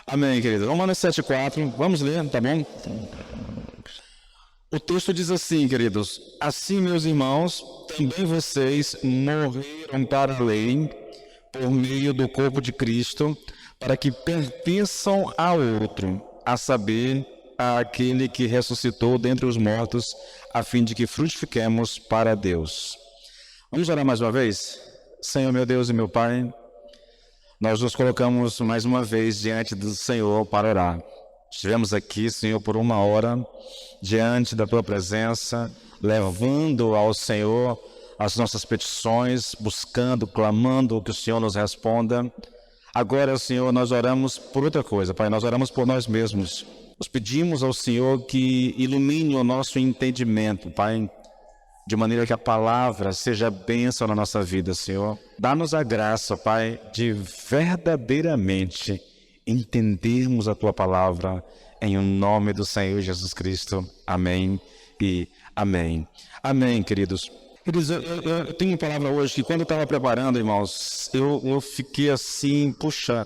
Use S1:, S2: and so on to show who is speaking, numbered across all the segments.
S1: Amém, querido. Romanos 7,4. Vamos ler, tá bom? O texto diz assim, queridos: assim, meus irmãos, também vocês morreram para a lei por meio do corpo de Cristo, para que pertençam a outro, a saber, àquele que ressuscitou dentre os mortos, a fim de que frutifiquemos para Deus. Vamos orar mais uma vez? Senhor, meu Deus e meu Pai, nós nos colocamos mais uma vez diante do Senhor para orar. Estivemos aqui, Senhor, por uma hora, diante da Tua presença, levando ao Senhor as nossas petições, buscando, clamando que o Senhor nos responda. Agora, Senhor, nós oramos por outra coisa, Pai, nós oramos por nós mesmos. Nós pedimos ao Senhor que ilumine o nosso entendimento, Pai, de maneira que a palavra seja bênção na nossa vida, Senhor. Dá-nos a graça, Pai, de verdadeiramente entendermos a Tua palavra, em nome do Senhor Jesus Cristo. Amém e amém. Amém, queridos. Queridos, eu tenho uma palavra hoje que quando eu estava preparando, irmãos, eu fiquei assim, puxa,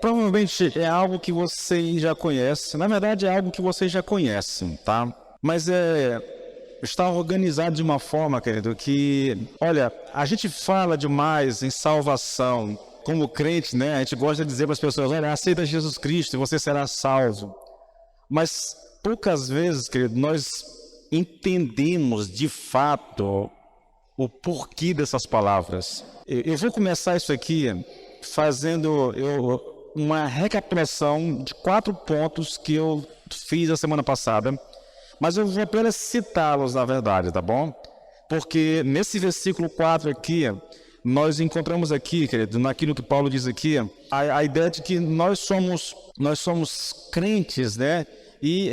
S1: provavelmente é algo que vocês já conhecem. Na verdade, é algo que vocês já conhecem, tá? Mas está organizado de uma forma, querido, que, olha, a gente fala demais em salvação. Como crente, né, a gente gosta de dizer para as pessoas: olha, aceita Jesus Cristo e você será salvo. Mas poucas vezes, querido, nós entendemos de fato o porquê dessas palavras. Eu vou começar isso aqui fazendo uma recapitulação de 4 pontos que eu fiz a semana passada, mas eu vou apenas citá-los, na verdade, tá bom? Porque nesse versículo 4 aqui, nós encontramos aqui, querido, naquilo que Paulo diz aqui, a ideia de que nós somos crentes, né? E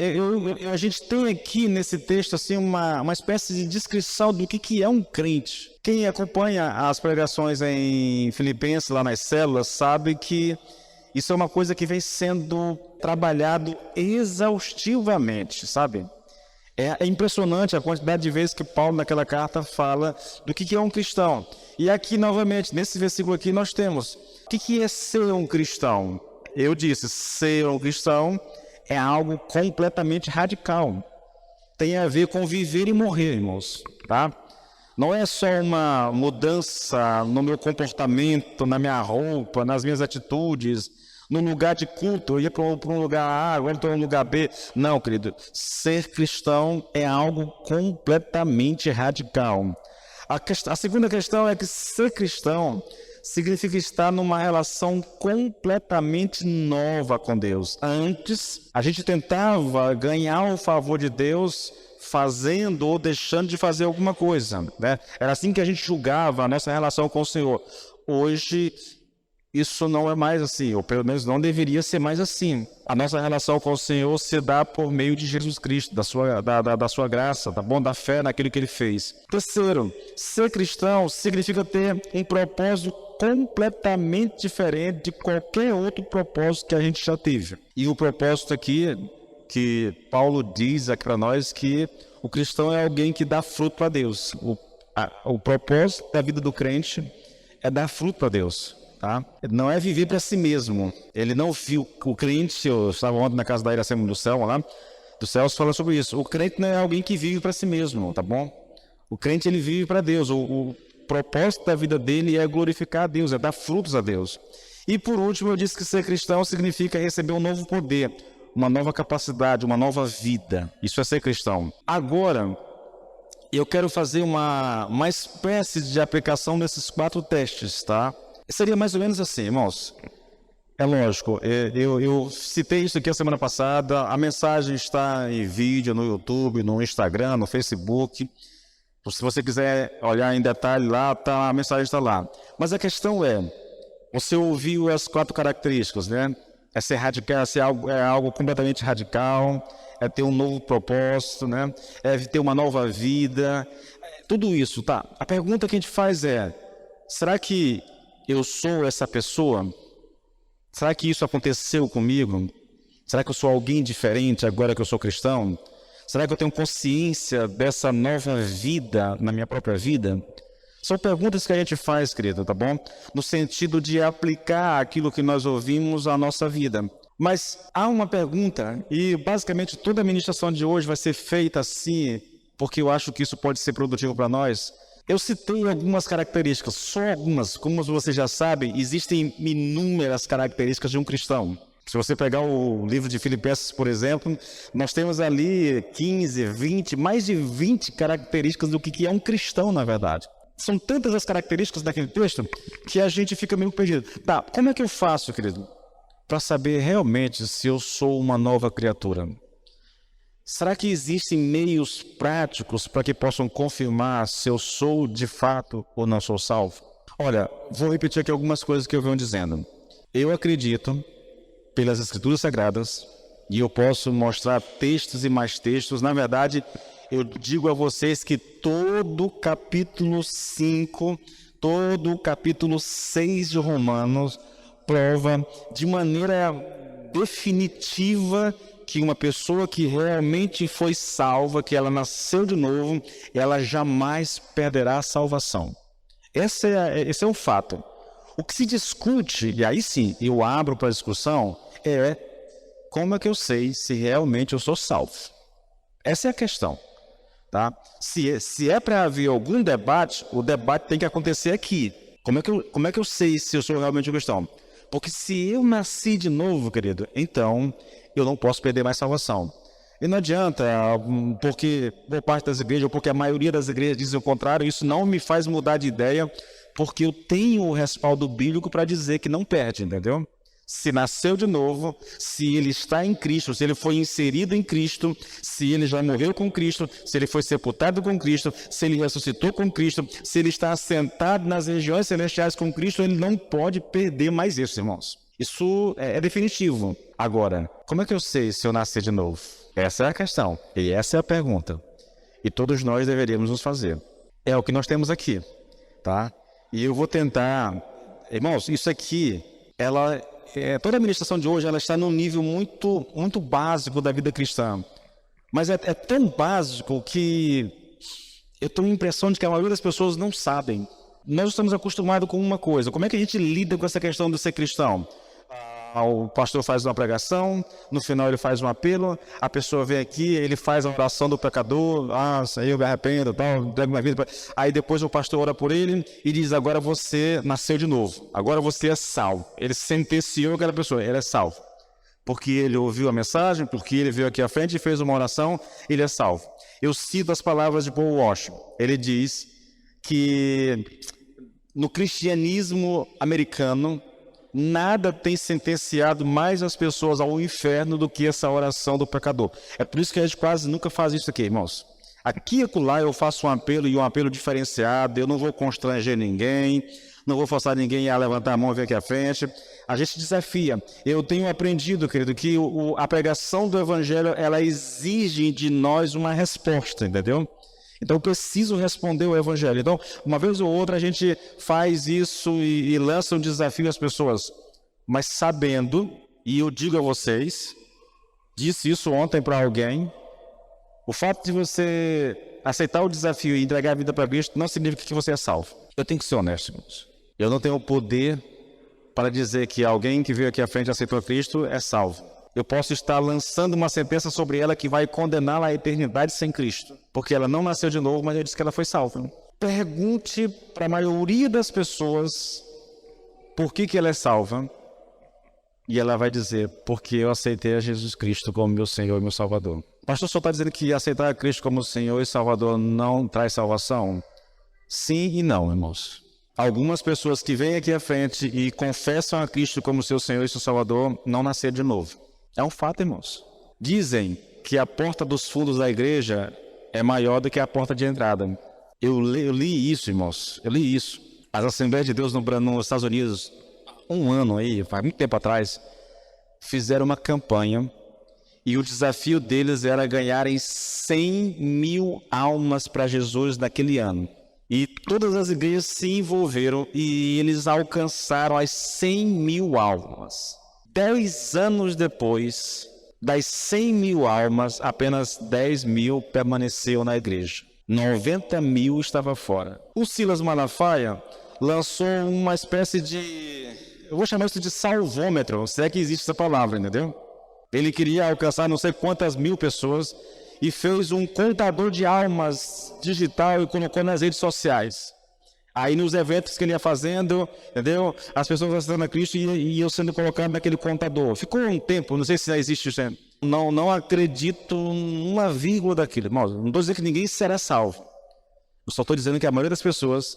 S1: a gente tem aqui nesse texto assim uma espécie de descrição do que é um crente. Quem acompanha as pregações em Filipenses, lá nas células, sabe que isso é uma coisa que vem sendo trabalhado exaustivamente, sabe? É impressionante a quantidade de vezes que Paulo naquela carta fala do que é um cristão. E aqui, novamente, nesse versículo aqui, nós temos o que é ser um cristão. Eu disse, ser um cristão é algo completamente radical. Tem a ver com viver e morrer, irmãos, tá? Não é só uma mudança no meu comportamento, na minha roupa, nas minhas atitudes, no lugar de culto. Eu ia para um lugar A, agora estou no lugar B. Não, querido, ser cristão é algo completamente radical. A segunda questão é que ser cristão significa estar numa relação completamente nova com Deus. Antes, a gente tentava ganhar o favor de Deus fazendo ou deixando de fazer alguma coisa, né? Era assim que a gente julgava a nossa relação com o Senhor. Hoje, isso não é mais assim, ou pelo menos não deveria ser mais assim. A nossa relação com o Senhor se dá por meio de Jesus Cristo, da sua graça, tá bom? Da fé naquilo que Ele fez. Terceiro, ser cristão significa ter um propósito completamente diferente de qualquer outro propósito que a gente já teve. E o propósito aqui, que Paulo diz aqui para nós, que o cristão é alguém que dá fruto para Deus. O propósito da vida do crente é dar fruto para Deus. Tá? Não é viver para si mesmo. Ele não viu o crente. Eu estava ontem na casa da Iracema do Céu, lá do Céu, falando sobre isso. O crente não é alguém que vive para si mesmo, tá bom? O crente, ele vive para Deus. O propósito da vida dele é glorificar a Deus, é dar frutos a Deus. E por último, eu disse que ser cristão significa receber um novo poder, uma nova capacidade, uma nova vida. Isso é ser cristão. Agora, eu quero fazer uma espécie de aplicação desses 4 testes, tá? Seria mais ou menos assim, irmãos. É lógico, eu citei isso aqui a semana passada, a mensagem está em vídeo no YouTube, no Instagram, no Facebook. Se você quiser olhar em detalhe lá, a mensagem está lá. Mas a questão é, você ouviu as 4 características, né? É ser radical, é algo completamente radical, é ter um novo propósito, né? É ter uma nova vida, tudo isso, tá? A pergunta que a gente faz é, será que eu sou essa pessoa? Será que isso aconteceu comigo? Será que eu sou alguém diferente agora que eu sou cristão? Será que eu tenho consciência dessa nova vida na minha própria vida? São perguntas que a gente faz, querido, tá bom? No sentido de aplicar aquilo que nós ouvimos à nossa vida. Mas há uma pergunta, e basicamente toda a ministração de hoje vai ser feita assim, porque eu acho que isso pode ser produtivo para nós. Eu citei algumas características, só algumas. Como você já sabe, existem inúmeras características de um cristão. Se você pegar o livro de Filipenses, por exemplo, nós temos ali 15, 20, mais de 20 características do que é um cristão, na verdade. São tantas as características daquele texto que a gente fica meio perdido. Tá, como é que eu faço, querido, para saber realmente se eu sou uma nova criatura? Será que existem meios práticos para que possam confirmar se eu sou de fato ou não sou salvo? Olha, vou repetir aqui algumas coisas que eu venho dizendo. Eu acredito, pelas Escrituras Sagradas, e eu posso mostrar textos e mais textos. Na verdade, eu digo a vocês que todo o capítulo 5, todo o capítulo 6 de Romanos prova de maneira definitiva que uma pessoa que realmente foi salva, que ela nasceu de novo, ela jamais perderá a salvação. Esse é um fato. O que se discute, e aí sim eu abro para a discussão, é como é que eu sei se realmente eu sou salvo. Essa é a questão. Tá? Se é para haver algum debate, o debate tem que acontecer aqui. Como é que eu sei se eu sou realmente um cristão? Porque se eu nasci de novo, querido, então eu não posso perder mais salvação. E não adianta, porque boa parte das igrejas, ou porque a maioria das igrejas dizem o contrário, isso não me faz mudar de ideia, porque eu tenho o respaldo bíblico para dizer que não perde, entendeu? Se nasceu de novo, se ele está em Cristo, se ele foi inserido em Cristo, se ele já morreu com Cristo, se ele foi sepultado com Cristo, se ele ressuscitou com Cristo, se ele está assentado nas regiões celestiais com Cristo, ele não pode perder mais isso, irmãos. Isso é definitivo. Agora, como é que eu sei se eu nasci de novo? Essa é a questão, e essa é a pergunta. E todos nós deveríamos nos fazer. É o que nós temos aqui, tá? E eu vou tentar... Irmãos, isso aqui, toda a ministração de hoje ela está num nível muito, muito básico da vida cristã. Mas é tão básico que eu tenho a impressão de que a maioria das pessoas não sabem. Nós estamos acostumados com uma coisa. Como é que a gente lida com essa questão de ser cristão? O pastor faz uma pregação, no final ele faz um apelo, a pessoa vem aqui, ele faz a oração do pecador, eu me arrependo, entrego minha vida. Aí depois o pastor ora por ele e diz, agora você nasceu de novo, agora você é salvo. Ele sentenciou aquela pessoa, ele é salvo. Porque ele ouviu a mensagem, porque ele veio aqui à frente e fez uma oração, ele é salvo. Eu cito as palavras de Paul Washer. Ele diz que no cristianismo americano, nada tem sentenciado mais as pessoas ao inferno do que essa oração do pecador. É por isso que a gente quase nunca faz isso aqui, irmãos. Aqui e acolá eu faço um apelo e um apelo diferenciado, eu não vou constranger ninguém, não vou forçar ninguém a levantar a mão e vir aqui à frente. A gente desafia. Eu tenho aprendido, querido, que a pregação do evangelho, ela exige de nós uma resposta, entendeu? Então eu preciso responder o evangelho. Então, uma vez ou outra a gente faz isso e lança um desafio às pessoas. Mas sabendo, e eu digo a vocês, disse isso ontem para alguém, o fato de você aceitar o desafio e entregar a vida para Cristo não significa que você é salvo. Eu tenho que ser honesto, irmãos. Eu não tenho o poder para dizer que alguém que veio aqui à frente e aceitou Cristo é salvo. Eu posso estar lançando uma sentença sobre ela que vai condená-la à eternidade sem Cristo. Porque ela não nasceu de novo, mas eu disse que ela foi salva. Pergunte para a maioria das pessoas por que ela é salva. E ela vai dizer, porque eu aceitei a Jesus Cristo como meu Senhor e meu Salvador. O pastor só está dizendo que aceitar a Cristo como Senhor e Salvador não traz salvação? Sim e não, irmãos. Algumas pessoas que vêm aqui à frente e confessam a Cristo como seu Senhor e seu Salvador não nasceram de novo. É um fato, irmãos. Dizem que a porta dos fundos da igreja é maior do que a porta de entrada. Eu li isso, irmãos. Eu li isso. As Assembleias de Deus nos Estados Unidos, um ano aí, faz muito tempo atrás, fizeram uma campanha e o desafio deles era ganharem 100 mil almas para Jesus naquele ano. E todas as igrejas se envolveram e eles alcançaram as 100 mil almas. 10 anos depois, das 100 mil almas, apenas 10 mil permaneceu na igreja. 90 mil estava fora. O Silas Malafaia lançou uma espécie de eu vou chamar isso de salvômetro, se é que existe essa palavra, entendeu? Ele queria alcançar não sei quantas mil pessoas e fez um contador de almas digital e colocou nas redes sociais. Aí nos eventos que ele ia fazendo, entendeu? As pessoas aceitando a Cristo e iam sendo colocadas naquele contador. Ficou um tempo, não sei se já existe isso. Não acredito numa vírgula daquilo. Irmãos, não estou dizendo que ninguém será salvo. Eu só estou dizendo que a maioria das pessoas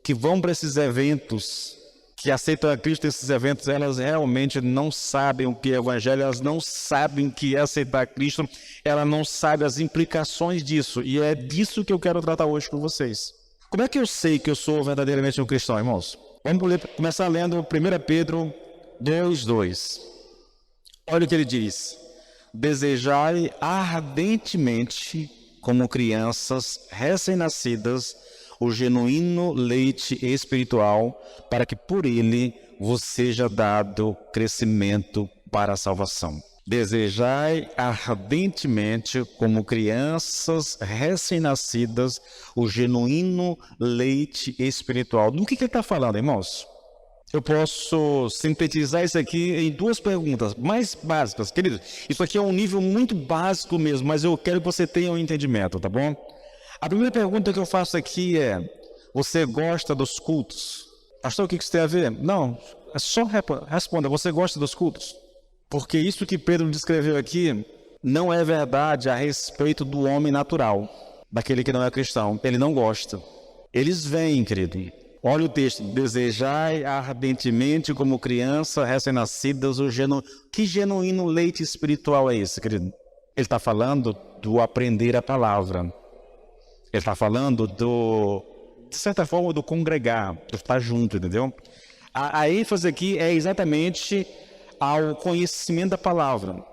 S1: que vão para esses eventos, que aceitam a Cristo nesses eventos, elas realmente não sabem o que é Evangelho, elas não sabem o que é aceitar a Cristo, elas não sabem as implicações disso. E é disso que eu quero tratar hoje com vocês. Como é que eu sei que eu sou verdadeiramente um cristão, irmãos? Vamos começar lendo 1 Pedro 2:2. Olha o que ele diz. Desejai ardentemente, como crianças recém-nascidas, o genuíno leite espiritual, para que por ele vos seja dado crescimento para a salvação. Desejai ardentemente, como crianças recém-nascidas, o genuíno leite espiritual. Do que ele está falando, irmãos? Eu posso sintetizar isso aqui em duas perguntas mais básicas. Querido, isso aqui é um nível muito básico mesmo, mas eu quero que você tenha um entendimento, tá bom? A primeira pergunta que eu faço aqui é: você gosta dos cultos? Pastor, o que isso tem a ver? Não, é só responda, você gosta dos cultos? Porque isso que Pedro descreveu aqui não é verdade a respeito do homem natural, daquele que não é cristão. Ele não gosta. Eles vêm, querido. Olha o texto. Desejai ardentemente, como criança recém-nascidas, que genuíno leite espiritual é esse, querido? Ele está falando do aprender a palavra. Ele está falando de certa forma, do congregar, do estar junto, entendeu? A ênfase aqui é exatamente ao conhecimento da palavra.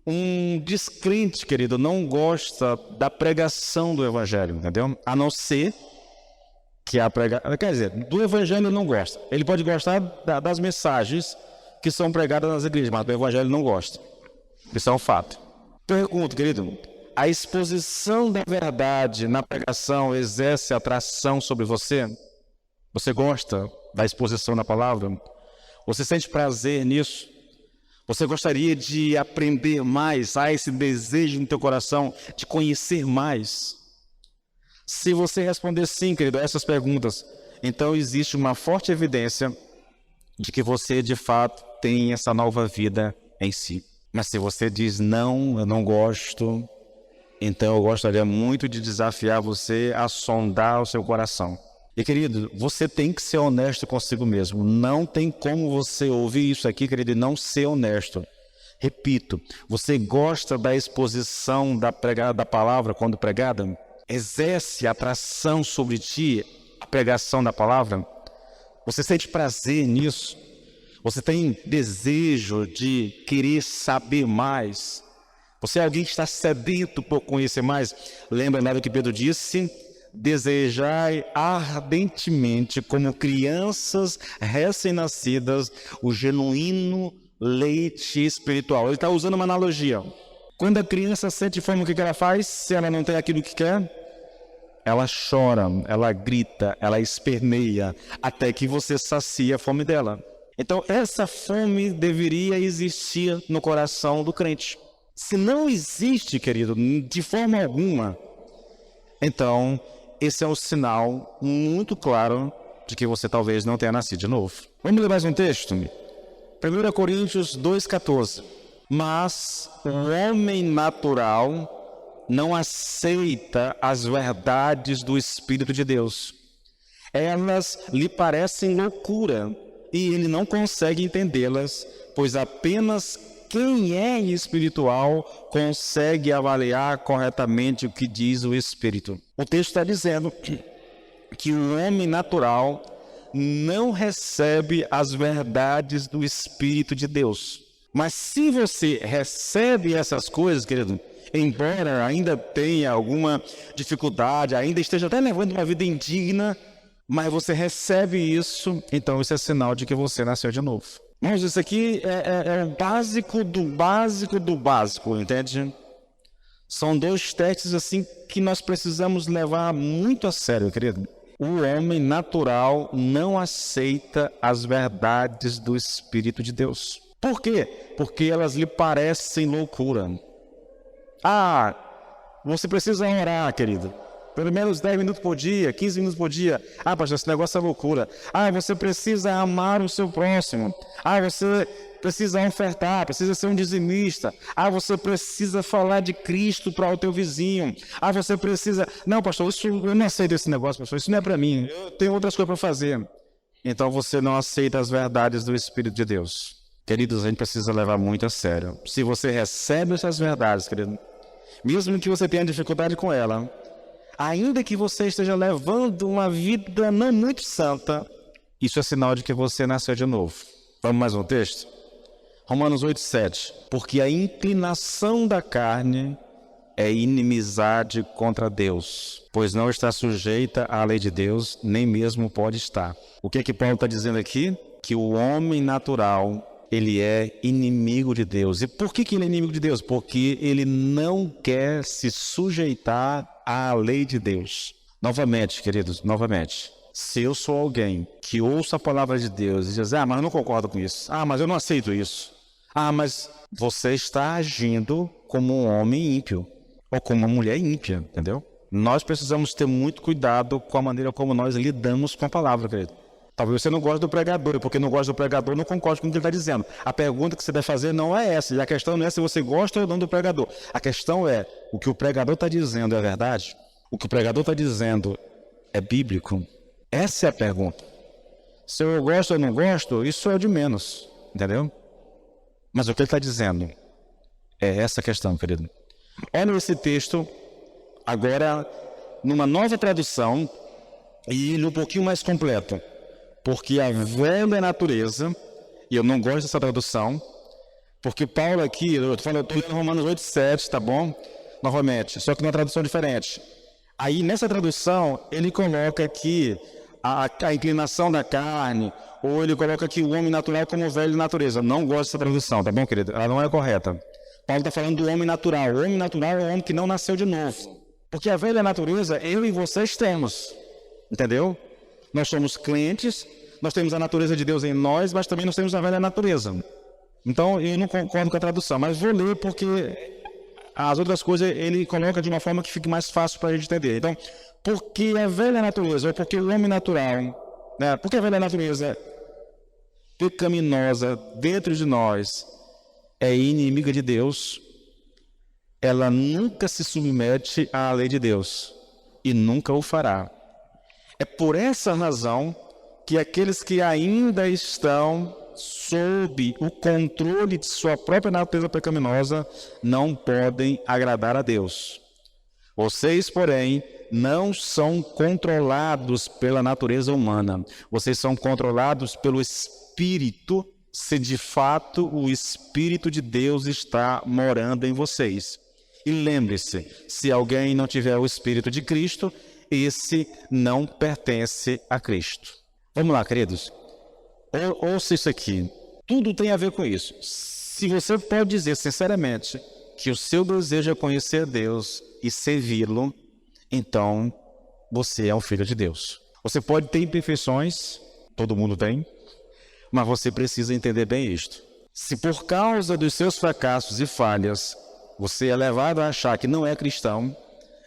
S1: Um descrente, querido, não gosta da pregação do evangelho, entendeu? A não ser que a pregação, quer dizer, do evangelho não gosta. Ele pode gostar das mensagens que são pregadas nas igrejas, mas do evangelho não gosta. Isso é um fato. Pergunto, querido, a exposição da verdade na pregação exerce atração sobre você? Você gosta da exposição da palavra? Você sente prazer nisso? Você gostaria de aprender mais? Há esse desejo no teu coração de conhecer mais? Se você responder sim, querido, a essas perguntas, então existe uma forte evidência de que você, de fato, tem essa nova vida em si. Mas se você diz não, eu não gosto, então eu gostaria muito de desafiar você a sondar o seu coração. E, querido, você tem que ser honesto consigo mesmo. Não tem como você ouvir isso aqui, querido, e não ser honesto. Repito, você gosta da exposição da palavra quando pregada? Exerce atração sobre ti a pregação da palavra? Você sente prazer nisso? Você tem desejo de querer saber mais? Você é alguém que está sedento por conhecer mais? Lembra lá do que Pedro disse? Desejai ardentemente, como crianças recém-nascidas, o genuíno leite espiritual. Ele está usando uma analogia. Quando a criança sente fome, o que ela faz? Se ela não tem aquilo que quer, ela chora, ela grita, ela esperneia, até que você sacia a fome dela. Então, essa fome deveria existir no coração do crente. Se não existe, querido, de forma alguma, então esse é um sinal muito claro de que você talvez não tenha nascido de novo. Vamos ler mais um texto? 1 Coríntios 2,14. Mas o homem natural não aceita as verdades do Espírito de Deus. Elas lhe parecem loucura e ele não consegue entendê-las, pois apenas quem é espiritual consegue avaliar corretamente o que diz o Espírito. O texto está dizendo que o homem natural não recebe as verdades do Espírito de Deus. Mas se você recebe essas coisas, querido, embora ainda tenha alguma dificuldade, ainda esteja até levando uma vida indigna, mas você recebe isso, então isso é sinal de que você nasceu de novo. Mas isso aqui é básico do básico do básico, entende? São dois testes assim que nós precisamos levar muito a sério, querido. O homem natural não aceita as verdades do Espírito de Deus. Por quê? Porque elas lhe parecem loucura. Ah, você precisa orar, querido. Pelo menos 10 minutos por dia, 15 minutos por dia. Ah, pastor, esse negócio é loucura. Ah, você precisa amar o seu próximo. Ah, você precisa ofertar, precisa ser um dizimista. Ah, você precisa falar de Cristo para o teu vizinho. Ah, você precisa... Não, pastor, eu não aceito esse negócio, pastor. Isso não é para mim. Eu tenho outras coisas para fazer. Então você não aceita as verdades do Espírito de Deus. Queridos, a gente precisa levar muito a sério. Se você recebe essas verdades, querido, mesmo que você tenha dificuldade com ela, ainda que você esteja levando uma vida não muito santa, isso é sinal de que você nasceu de novo. Vamos mais um texto? Romanos 8:7. Porque a inclinação da carne é inimizade contra Deus, pois não está sujeita à lei de Deus, nem mesmo pode estar. O que Paulo está dizendo aqui? Que o homem natural, ele é inimigo de Deus. E por que ele é inimigo de Deus? Porque ele não quer se sujeitar à lei de Deus. Novamente, queridos, novamente. Se eu sou alguém que ouça a palavra de Deus e diz, mas eu não concordo com isso. Mas eu não aceito isso. Mas você está agindo como um homem ímpio ou como uma mulher ímpia, entendeu? Nós precisamos ter muito cuidado com a maneira como nós lidamos com a palavra, querido. Talvez você não goste do pregador, e porque não gosta do pregador, não concorda com o que ele está dizendo. A pergunta que você deve fazer não é essa, e a questão não é se você gosta ou não do pregador. A questão é, o que o pregador está dizendo é verdade? O que o pregador está dizendo é bíblico? Essa é a pergunta. Se eu gosto ou não gosto, isso é o de menos, entendeu? Mas o que ele está dizendo é essa questão, querido. Olha esse texto, agora, numa nova tradução, e ele um pouquinho mais completo. Porque a velha natureza, e eu não gosto dessa tradução, porque Paulo aqui, eu estou lendo Romanos 8:7, tá bom? Novamente, só que numa tradução diferente. Aí nessa tradução, ele coloca aqui a inclinação da carne, ou ele coloca aqui o homem natural como velha natureza. Não gosto dessa tradução, tá bom, querido? Ela não é correta. Paulo está falando do homem natural. O homem natural é o homem que não nasceu de novo. Porque a velha natureza, eu e vocês temos, entendeu? Nós somos crentes, nós temos a natureza de Deus em nós, mas também nós temos a velha natureza. Então, eu não concordo com a tradução, mas vou ler porque as outras coisas ele coloca de uma forma que fique mais fácil para a gente entender. Então, porque a velha natureza, ou porque o homem natural, né? Porque a velha natureza pecaminosa dentro de nós é inimiga de Deus, ela nunca se submete à lei de Deus e nunca o fará. É por essa razão que aqueles que ainda estão sob o controle de sua própria natureza pecaminosa não podem agradar a Deus. Vocês, porém, não são controlados pela natureza humana. Vocês são controlados pelo Espírito, se de fato o Espírito de Deus está morando em vocês. E lembre-se, se alguém não tiver o Espírito de Cristo, esse não pertence a Cristo. Vamos lá, queridos. Ouça isso aqui. Tudo tem a ver com isso. Se você pode dizer sinceramente que o seu desejo é conhecer Deus e servi-lo, então você é um filho de Deus. Você pode ter imperfeições, todo mundo tem, mas você precisa entender bem isto. Se por causa dos seus fracassos e falhas, você é levado a achar que não é cristão,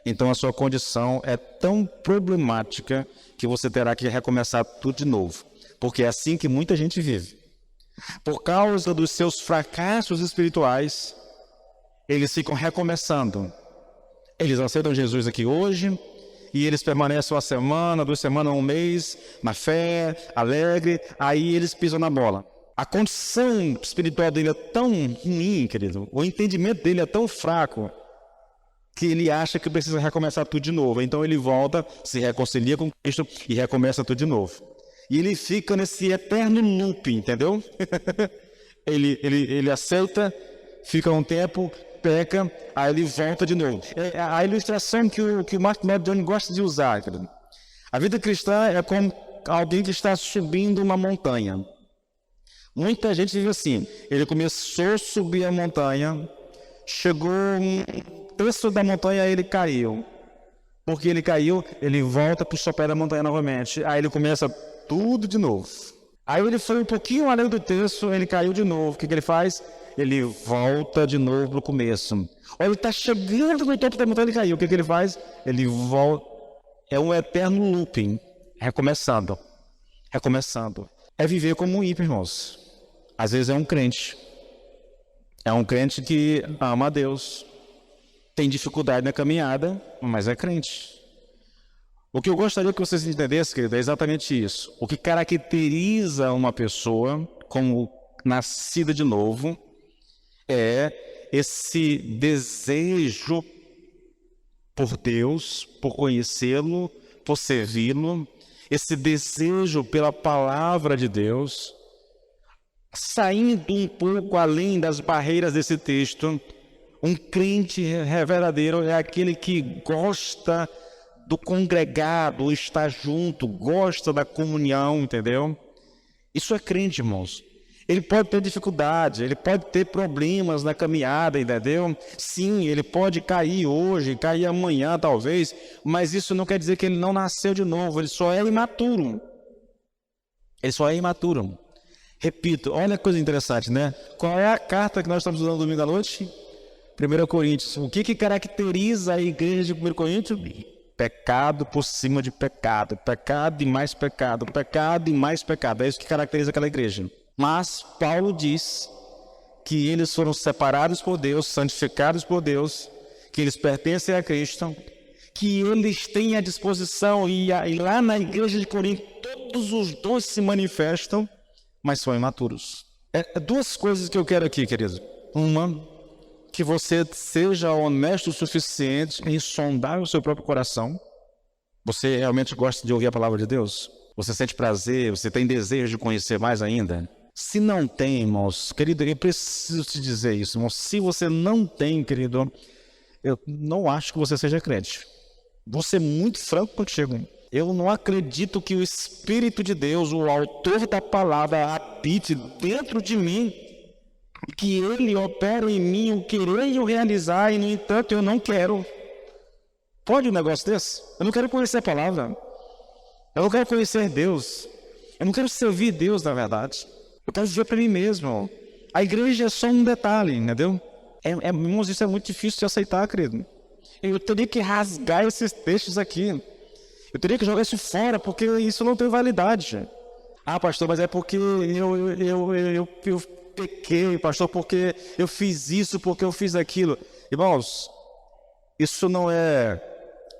S1: então a sua condição é tão problemática que você terá que recomeçar tudo de novo. Porque é assim que muita gente vive. Por causa dos seus fracassos espirituais, eles ficam recomeçando. Eles aceitam Jesus aqui hoje, e eles permanecem uma semana, 2 semanas, 1 mês, na fé, alegre, aí eles pisam na bola. A condição espiritual dele é tão ruim, querido, o entendimento dele é tão fraco, que ele acha que precisa recomeçar tudo de novo. Então ele volta, se reconcilia com Cristo e recomeça tudo de novo. E ele fica nesse eterno loop, entendeu? ele aceita, fica um tempo, peca, aí ele volta de novo. É a ilustração que o Mark Medon gosta de usar, querido. A vida cristã é como alguém que está subindo uma montanha. Muita gente vive assim. Ele começou a subir a montanha, chegou um terço da montanha, ele caiu. Porque ele caiu, ele volta para o sopé da montanha novamente. Aí ele começa tudo de novo. Aí ele foi um pouquinho além do texto, ele caiu de novo. O que ele faz? Ele volta de novo para o começo. Aí ele está chegando no topo da montanha, ele caiu. O que ele faz? Ele volta. É um eterno looping. Recomeçando. Recomeçando. É viver como um ímpio, irmãos. Às vezes é um crente. É um crente que ama a Deus. Tem dificuldade na caminhada, mas é crente. O que eu gostaria que vocês entendessem, querido, é exatamente isso. O que caracteriza uma pessoa como nascida de novo é esse desejo por Deus, por conhecê-lo, por servi-lo, esse desejo pela palavra de Deus, saindo um pouco além das barreiras desse texto. Um crente verdadeiro é aquele que gosta do congregado, está junto, gosta da comunhão, entendeu? Isso é crente, irmãos. Ele pode ter dificuldade, ele pode ter problemas na caminhada, entendeu? Sim, ele pode cair hoje, cair amanhã talvez, mas isso não quer dizer que ele não nasceu de novo, ele só é imaturo. Ele só é imaturo. Repito, olha que coisa interessante, né? Qual é a carta que nós estamos usando domingo à noite? 1 Coríntios. O que caracteriza a igreja de 1 Coríntios? Pecado por cima de pecado. Pecado e mais pecado. Pecado e mais pecado. É isso que caracteriza aquela igreja. Mas Paulo diz que eles foram separados por Deus, santificados por Deus, que eles pertencem a Cristo, que eles têm à disposição, e lá na igreja de Corinto todos os dons se manifestam, mas são imaturos. Duas coisas que eu quero aqui, querido. Uma, que você seja honesto o suficiente em sondar o seu próprio coração. Você realmente gosta de ouvir a palavra de Deus? Você sente prazer? Você tem desejo de conhecer mais ainda? Se não tem, irmãos, querido, eu preciso te dizer isso, irmãos. Se você não tem, querido, eu não acho que você seja crente. Vou ser muito franco contigo. Eu não acredito que o Espírito de Deus, o autor da palavra, habite dentro de mim, que ele opera em mim o querer e o realizar, e no entanto eu não quero. Pode um negócio desse? Eu não quero conhecer a palavra. Eu não quero conhecer Deus. Eu não quero servir Deus, na verdade. Eu quero viver para mim mesmo. A igreja é só um detalhe, entendeu? Irmãos, isso é muito difícil de aceitar, querido. Eu teria que rasgar esses textos aqui. Eu teria que jogar isso fora, porque isso não tem validade. Ah, pastor, mas é porque eu pequei, pastor, porque eu fiz isso, porque eu fiz aquilo. Irmãos, isso não é...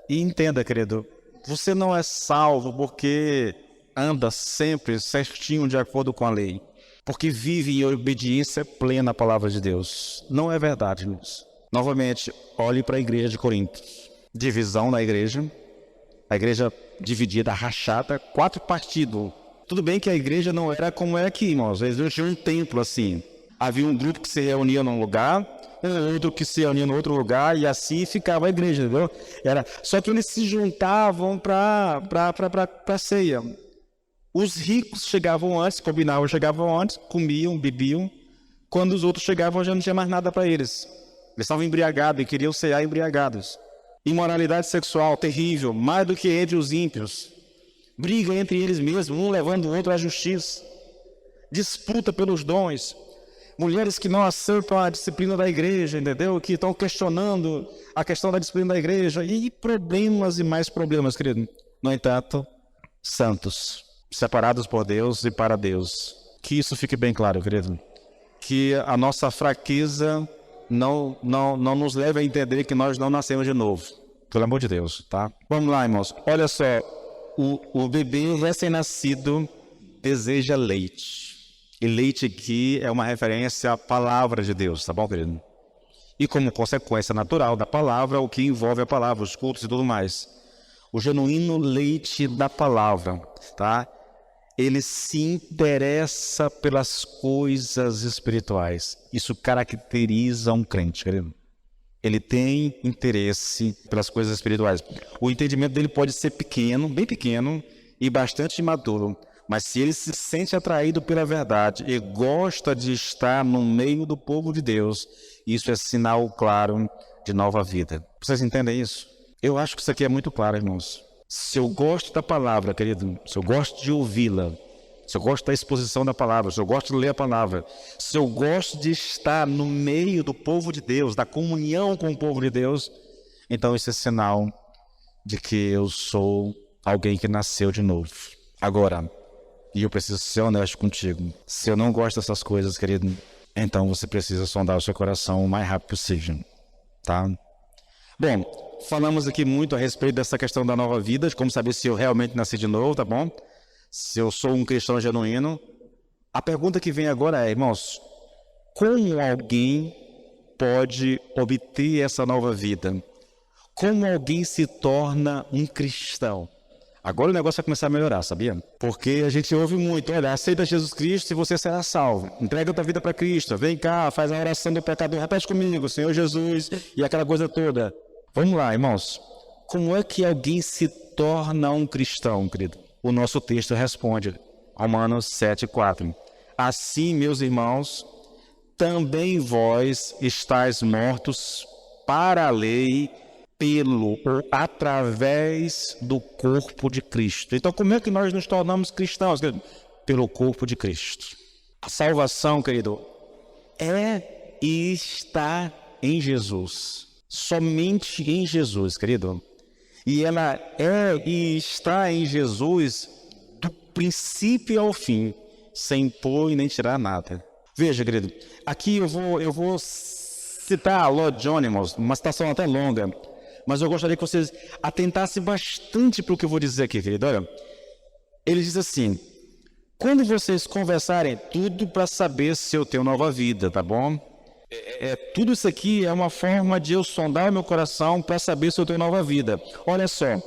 S1: E entenda, querido, você não é salvo porque anda sempre certinho de acordo com a lei, porque vive em obediência plena à palavra de Deus. Não é verdade, irmãos. Novamente, olhe para a igreja de Corinto. Divisão na igreja, a igreja dividida, rachada, 4 partidos. Tudo bem que a igreja não era como é aqui, irmãos. Eles tinham um templo assim. Havia um grupo que se reunia num lugar, outro que se reunia em outro lugar, e assim ficava a igreja, entendeu? Só que eles se juntavam para a ceia. Os ricos chegavam antes, combinavam, chegavam antes, comiam, bebiam. Quando os outros chegavam, já não tinha mais nada para eles. Eles estavam embriagados e queriam cear embriagados. Imoralidade sexual terrível, mais do que entre os ímpios. Briga entre eles mesmos, um levando o outro à justiça. Disputa pelos dons. Mulheres que não aceitam a disciplina da igreja, entendeu? Que estão questionando a questão da disciplina da igreja. E problemas e mais problemas, querido. No entanto, santos, separados por Deus e para Deus. Que isso fique bem claro, querido. Que a nossa fraqueza não nos leve a entender que nós não nascemos de novo. Pelo amor de Deus, tá? Vamos lá, irmãos. Olha só. O bebê recém-nascido deseja leite. E leite aqui é uma referência à palavra de Deus, tá bom, querido? E como consequência natural da palavra, o que envolve a palavra, os cultos e tudo mais. O genuíno leite da palavra, tá? Ele se interessa pelas coisas espirituais. Isso caracteriza um crente, querido. Ele tem interesse pelas coisas espirituais. O entendimento dele pode ser pequeno, bem pequeno e bastante imaturo. Mas se ele se sente atraído pela verdade e gosta de estar no meio do povo de Deus, isso é sinal claro de nova vida. Vocês entendem isso? Eu acho que isso aqui é muito claro, irmãos. Se eu gosto da palavra, querido, se eu gosto de ouvi-la, se eu gosto da exposição da palavra, se eu gosto de ler a palavra, se eu gosto de estar no meio do povo de Deus, da comunhão com o povo de Deus, então isso é sinal de que eu sou alguém que nasceu de novo. Agora, e eu preciso ser honesto contigo, se eu não gosto dessas coisas, querido, então você precisa sondar o seu coração o mais rápido possível, tá? Bom, falamos aqui muito a respeito dessa questão da nova vida, de como saber se eu realmente nasci de novo, tá bom? Se eu sou um cristão genuíno. A pergunta que vem agora é, irmãos, como alguém pode obter essa nova vida? Como alguém se torna um cristão? Agora o negócio vai começar a melhorar, sabia? Porque a gente ouve muito, olha, aceita Jesus Cristo e você será salvo. Entrega a tua vida para Cristo, vem cá, faz a oração do pecador, repete comigo, Senhor Jesus, e aquela coisa toda. Vamos lá, irmãos. Como é que alguém se torna um cristão, querido? O nosso texto responde, Romanos 7,4. Assim, meus irmãos, também vós estáis mortos para a lei ou através do corpo de Cristo. Então, como é que nós nos tornamos cristãos, querido? Pelo corpo de Cristo. A salvação, querido, é e está em Jesus. Somente em Jesus, querido. E ela é e está em Jesus do princípio ao fim, sem pôr e nem tirar nada. Veja, querido, aqui eu vou citar Lord John, irmãos, uma citação até longa, mas eu gostaria que vocês atentassem bastante para o que eu vou dizer aqui, querido. Olha, ele diz assim, quando vocês conversarem tudo para saber se eu tenho nova vida, tá bom? Tudo isso aqui é uma forma de eu sondar o meu coração para saber se eu tenho nova vida. Olha só,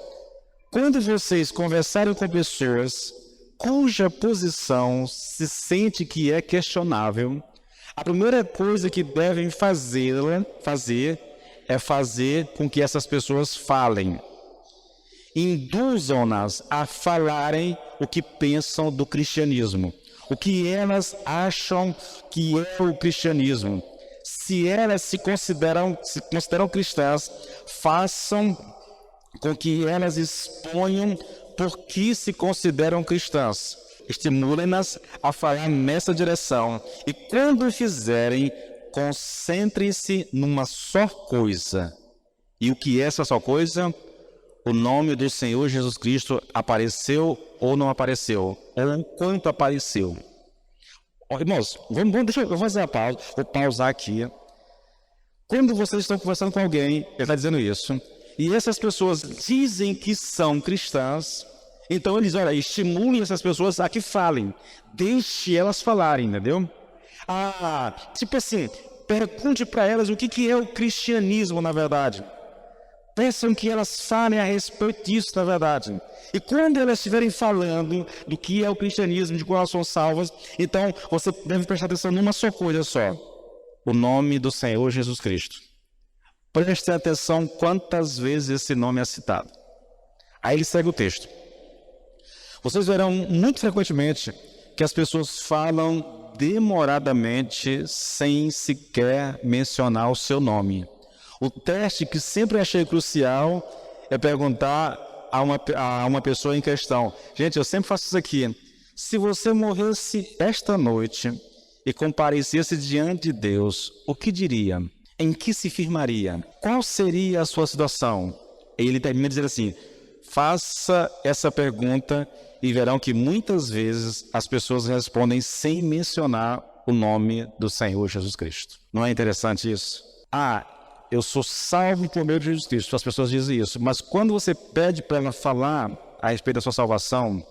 S1: quando vocês conversarem com pessoas cuja posição se sente que é questionável, a primeira coisa que devem fazer é fazer com que essas pessoas falem. Induzam-nas a falarem o que pensam do cristianismo, o que elas acham que é o cristianismo. Se elas se consideram cristãs, façam com que elas exponham por que se consideram cristãs. Estimulem-nas a falar nessa direção. E quando fizerem, concentrem-se numa só coisa. E o que é essa só coisa? O nome do Senhor Jesus Cristo apareceu ou não apareceu? Ou quanto apareceu? Irmãos, deixa eu fazer a pausa, vou pausar aqui. Quando vocês estão conversando com alguém, ele está dizendo isso, e essas pessoas dizem que são cristãs, então eles, olha, estimulem essas pessoas a que falem, deixe elas falarem, entendeu? Tipo assim, pergunte para elas o que é o cristianismo, na verdade. Peçam que elas falem a respeito disso, na verdade. E quando elas estiverem falando do que é o cristianismo, de como elas são salvas, então você deve prestar atenção numa só coisa só. O nome do Senhor Jesus Cristo. Preste atenção quantas vezes esse nome é citado. Aí ele segue o texto. Vocês verão muito frequentemente que as pessoas falam demoradamente sem sequer mencionar o seu nome. O teste que sempre achei crucial é perguntar a uma pessoa em questão. Gente, eu sempre faço isso aqui. Se você morresse esta noite e comparecesse diante de Deus, o que diria? Em que se firmaria? Qual seria a sua situação? E ele termina dizendo assim, faça essa pergunta e verão que muitas vezes as pessoas respondem sem mencionar o nome do Senhor Jesus Cristo. Não é interessante isso? Eu sou salvo por meio de Jesus Cristo. As pessoas dizem isso. Mas quando você pede para ela falar a respeito da sua salvação,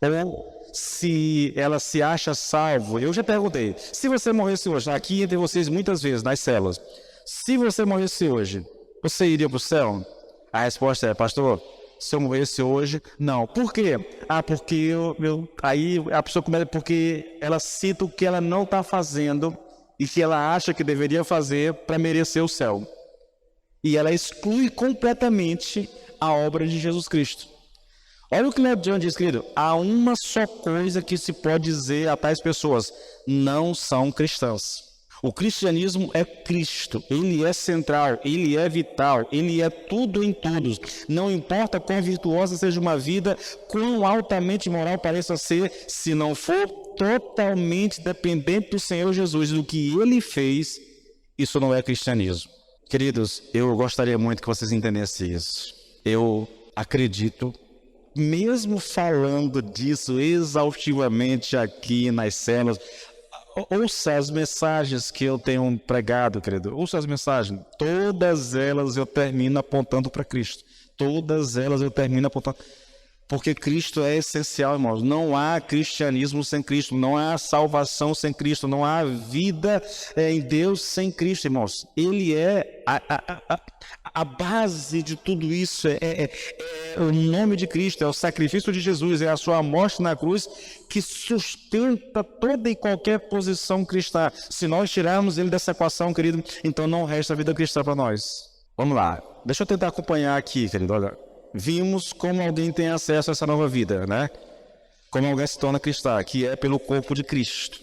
S1: ou se ela se acha salvo, eu já perguntei, se você morresse hoje, aqui entre vocês muitas vezes, nas células, se você morresse hoje, você iria para o céu? A resposta é, pastor, se eu morresse hoje, não. Por quê? Porque aí a pessoa começa, porque ela cita o que ela não está fazendo, e que ela acha que deveria fazer para merecer o céu. E ela exclui completamente a obra de Jesus Cristo. Olha o que Lord John diz, querido. Há uma só coisa que se pode dizer a tais pessoas. Não são cristãs. O cristianismo é Cristo, ele é central, ele é vital, ele é tudo em todos. Não importa quão virtuosa seja uma vida, quão altamente moral pareça ser, se não for totalmente dependente do Senhor Jesus, do que ele fez, isso não é cristianismo. Queridos, eu gostaria muito que vocês entendessem isso. Eu acredito, mesmo falando disso exaustivamente aqui nas células, ouça as mensagens que eu tenho pregado, querido. Ouça as mensagens. Todas elas eu termino apontando para Cristo. Todas elas eu termino apontando. Porque Cristo é essencial, irmãos. Não há cristianismo sem Cristo. Não há salvação sem Cristo. Não há vida em Deus sem Cristo, irmãos. Ele é a base de tudo isso. É o nome de Cristo, é o sacrifício de Jesus, é a sua morte na cruz que sustenta toda e qualquer posição cristã. Se nós tirarmos ele dessa equação, querido, então não resta vida cristã para nós. Vamos lá. Deixa eu tentar acompanhar aqui, querido. Olha. Vimos como alguém tem acesso a essa nova vida, né? Como alguém se torna cristão, que é pelo corpo de Cristo.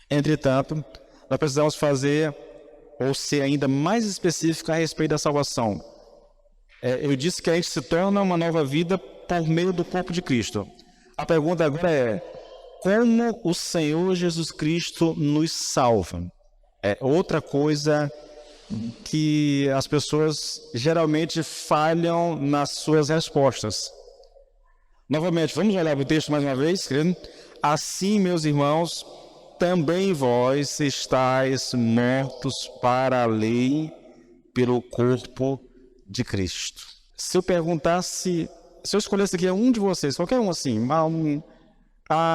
S1: Entretanto, nós precisamos fazer, ou ser ainda mais específico a respeito da salvação. Eu disse que a gente se torna uma nova vida por meio do corpo de Cristo. A pergunta agora é, como o Senhor Jesus Cristo nos salva? É outra coisa que as pessoas geralmente falham nas suas respostas. Novamente, vamos olhar para o texto mais uma vez, querido? Assim, meus irmãos, também vós estáis mortos para a lei pelo corpo de Cristo. Se eu perguntasse, se eu escolhesse aqui um de vocês, qualquer um assim,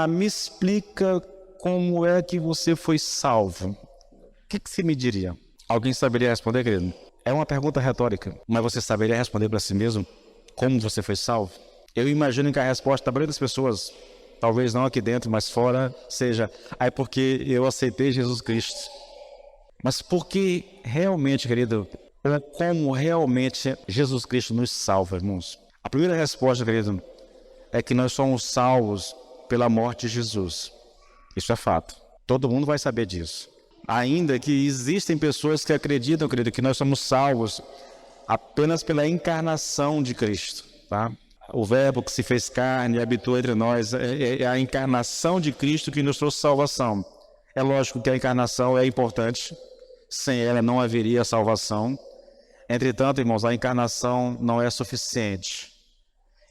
S1: me explica como é que você foi salvo. O que você me diria? Alguém saberia responder, querido? É uma pergunta retórica, mas você saberia responder para si mesmo como você foi salvo? Eu imagino que a resposta da maioria das pessoas, talvez não aqui dentro, mas fora, seja, é porque eu aceitei Jesus Cristo. Mas porque realmente, querido, como realmente Jesus Cristo nos salva, irmãos? A primeira resposta, querido, é que nós somos salvos pela morte de Jesus. Isso é fato. Todo mundo vai saber disso. Ainda que existem pessoas que acreditam, querido, que nós somos salvos apenas pela encarnação de Cristo, tá? O verbo que se fez carne e habitou entre nós é a encarnação de Cristo que nos trouxe salvação. É lógico que a encarnação é importante, sem ela não haveria salvação. Entretanto, irmãos, a encarnação não é suficiente.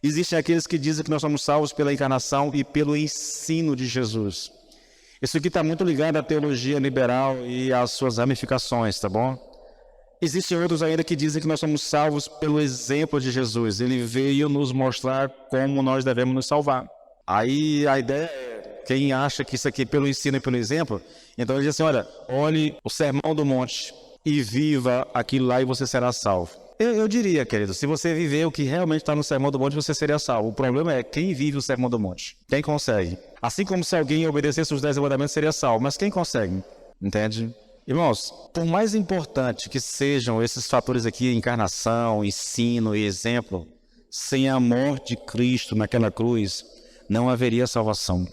S1: Existem aqueles que dizem que nós somos salvos pela encarnação e pelo ensino de Jesus. Isso aqui está muito ligado à teologia liberal e às suas ramificações, tá bom? Existem outros ainda que dizem que nós somos salvos pelo exemplo de Jesus. Ele veio nos mostrar como nós devemos nos salvar. Aí a ideia é, quem acha que isso aqui é pelo ensino e pelo exemplo, então ele diz assim, olha, olhe o Sermão do Monte e viva aquilo lá e você será salvo. Eu diria, querido, se você viver o que realmente está no Sermão do Monte, você seria salvo. O problema é quem vive o Sermão do Monte. Quem consegue? Assim como se alguém obedecesse os 10 mandamentos, seria salvo. Mas quem consegue? Entende? Irmãos, por mais importante que sejam esses fatores aqui, encarnação, ensino e exemplo, sem a morte de Cristo naquela cruz, não haveria salvação.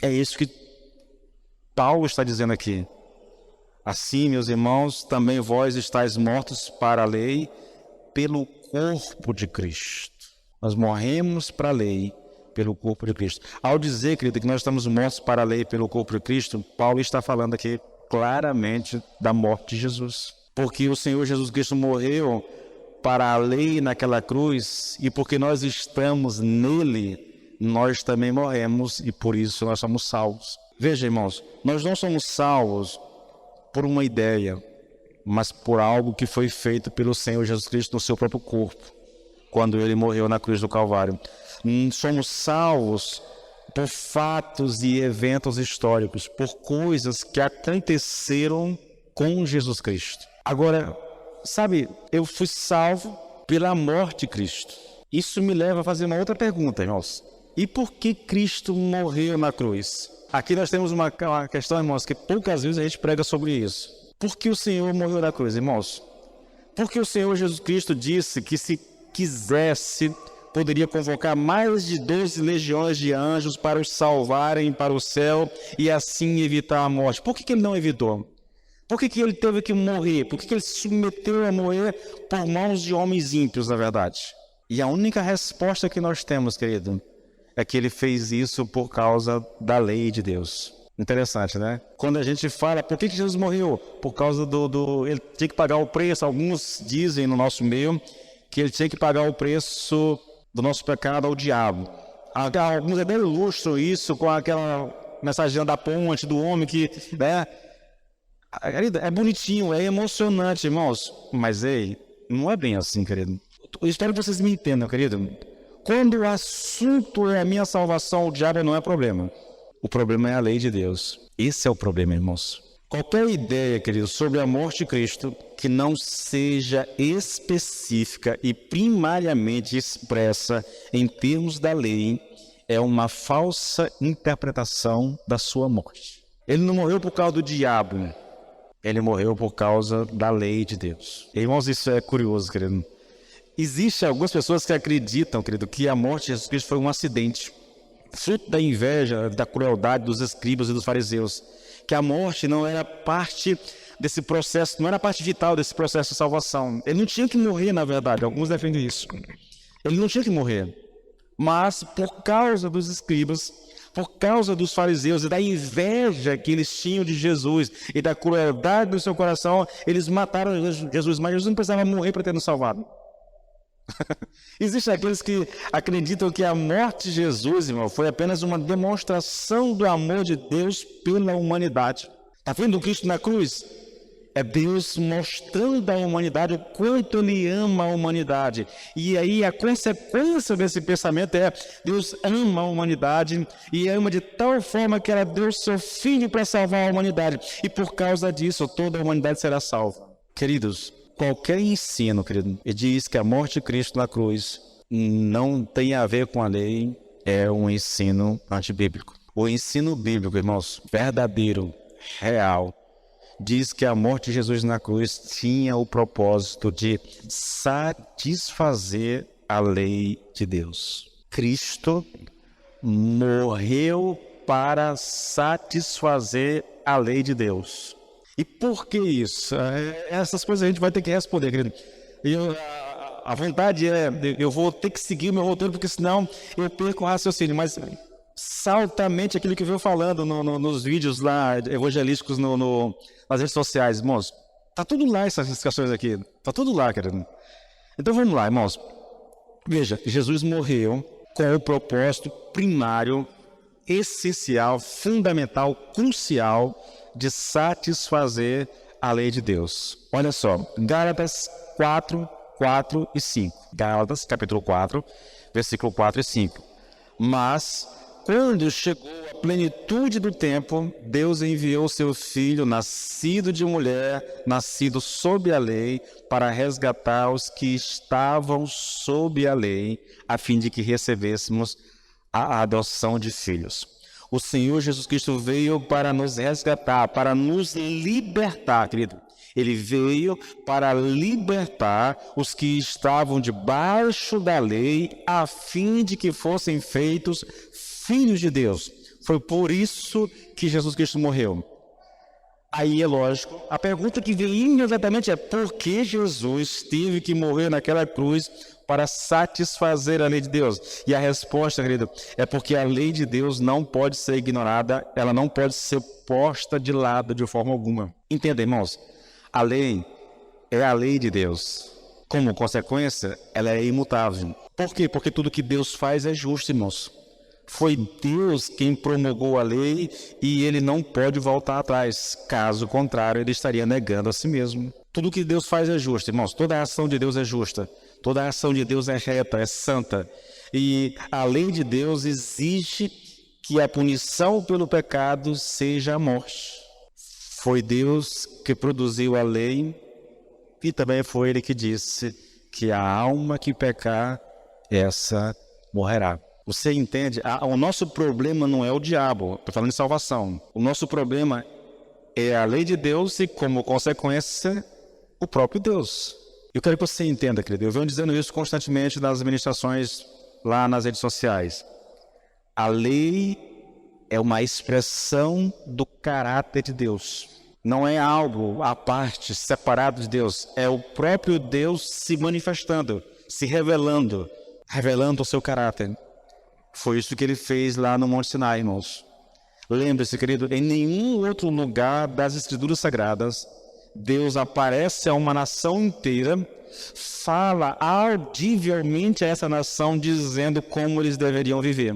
S1: É isso que Paulo está dizendo aqui. Assim, meus irmãos, também vós estáis mortos para a lei pelo corpo de Cristo. Nós morremos para a lei pelo corpo de Cristo. Ao dizer, querido, que nós estamos mortos para a lei pelo corpo de Cristo, Paulo está falando aqui claramente da morte de Jesus. Porque o Senhor Jesus Cristo morreu para a lei naquela cruz e porque nós estamos nele, nós também morremos e por isso nós somos salvos. Veja, irmãos, nós não somos salvos por uma ideia, mas por algo que foi feito pelo Senhor Jesus Cristo no seu próprio corpo, quando ele morreu na cruz do Calvário. Somos salvos por fatos e eventos históricos, por coisas que aconteceram com Jesus Cristo. Agora, sabe, eu fui salvo pela morte de Cristo. Isso me leva a fazer uma outra pergunta, irmãos. E por que Cristo morreu na cruz? Aqui nós temos uma questão, irmãos, que poucas vezes a gente prega sobre isso. Por que o Senhor morreu na cruz, irmãos? Porque o Senhor Jesus Cristo disse que se quisesse, poderia convocar mais de 12 legiões de anjos para os salvarem para o céu e assim evitar a morte. Por que ele não evitou? Por que ele teve que morrer? Por que ele se submeteu a morrer por mãos de homens ímpios, na verdade? E a única resposta que nós temos, querido, é que ele fez isso por causa da lei de Deus. Interessante, né? Quando a gente fala, por que Jesus morreu? Por causa ele tinha que pagar o preço. Alguns dizem no nosso meio que ele tinha que pagar o preço do nosso pecado ao diabo. Alguns até ilustram isso com aquela mensagem da ponte, do homem que, né? É bonitinho, é emocionante, irmãos. Mas, não é bem assim, querido. Eu espero que vocês me entendam, querido. Quando o assunto é a minha salvação, o diabo não é problema. O problema é a lei de Deus. Esse é o problema, irmãos. Qualquer ideia, querido, sobre a morte de Cristo que não seja específica e primariamente expressa em termos da lei é uma falsa interpretação da sua morte. Ele não morreu por causa do diabo. Ele morreu por causa da lei de Deus. Irmãos, isso é curioso, querido. Existem algumas pessoas que acreditam, querido, que a morte de Jesus Cristo foi um acidente, fruto da inveja, da crueldade dos escribas e dos fariseus, que a morte não era parte desse processo, não era parte vital desse processo de salvação. Ele não tinha que morrer, na verdade, alguns defendem isso. Ele não tinha que morrer, mas por causa dos escribas, por causa dos fariseus e da inveja que eles tinham de Jesus e da crueldade do seu coração, eles mataram Jesus, mas Jesus não precisava morrer para ter nos salvado. Existem aqueles que acreditam que a morte de Jesus, irmão, foi apenas uma demonstração do amor de Deus pela humanidade. Está vendo Cristo na cruz? É Deus mostrando à humanidade o quanto Ele ama a humanidade. E aí a consequência desse pensamento é: Deus ama a humanidade e ama de tal forma que ela deu seu Filho para salvar a humanidade. E por causa disso, toda a humanidade será salva. Queridos, qualquer ensino, querido, que diz que a morte de Cristo na cruz não tem a ver com a lei, é um ensino antibíblico. O ensino bíblico, irmãos, verdadeiro, real, diz que a morte de Jesus na cruz tinha o propósito de satisfazer a lei de Deus. Cristo morreu para satisfazer a lei de Deus. E por que isso? Essas coisas a gente vai ter que responder, querido. A vontade eu vou ter que seguir o meu roteiro, porque senão eu perco o raciocínio. Mas saltamente aquilo que eu venho falando nos vídeos lá evangelísticos nas redes sociais, irmãos. Tá tudo lá essas questões aqui. Tá tudo lá, querido. Então vamos lá, irmãos. Veja, Jesus morreu com o propósito primário, essencial, fundamental, crucial de satisfazer a lei de Deus. Olha só, Gálatas 4, 4 e 5. Gálatas, capítulo 4, versículo 4 e 5. Mas, quando chegou a plenitude do tempo, Deus enviou seu Filho, nascido de mulher, nascido sob a lei, para resgatar os que estavam sob a lei, a fim de que recebêssemos a adoção de filhos. O Senhor Jesus Cristo veio para nos resgatar, para nos libertar, querido. Ele veio para libertar os que estavam debaixo da lei, a fim de que fossem feitos filhos de Deus. Foi por isso que Jesus Cristo morreu. Aí é lógico, a pergunta que vem imediatamente é: por que Jesus teve que morrer naquela cruz para satisfazer a lei de Deus? E a resposta, querido, é porque a lei de Deus não pode ser ignorada, ela não pode ser posta de lado de forma alguma. Entenda, irmãos, a lei é a lei de Deus. Como consequência, ela é imutável. Por quê? Porque tudo que Deus faz é justo, irmãos. Foi Deus quem promulgou a lei e Ele não pode voltar atrás. Caso contrário, Ele estaria negando a si mesmo. Tudo que Deus faz é justo, irmãos. Toda a ação de Deus é justa. Toda a ação de Deus é reta, é santa. E a lei de Deus exige que a punição pelo pecado seja a morte. Foi Deus que produziu a lei e também foi Ele que disse que a alma que pecar, essa morrerá. Você entende? O nosso problema não é o diabo, estou falando de salvação. O nosso problema é a lei de Deus e, como consequência, o próprio Deus. Eu quero que você entenda, querido. Eu venho dizendo isso constantemente nas ministrações lá nas redes sociais. A lei é uma expressão do caráter de Deus. Não é algo à parte, separado de Deus. É o próprio Deus se manifestando, se revelando, revelando o seu caráter. Foi isso que ele fez lá no Monte Sinai, irmãos. Lembre-se, querido, em nenhum outro lugar das Escrituras Sagradas, Deus aparece a uma nação inteira, fala audivelmente a essa nação, dizendo como eles deveriam viver.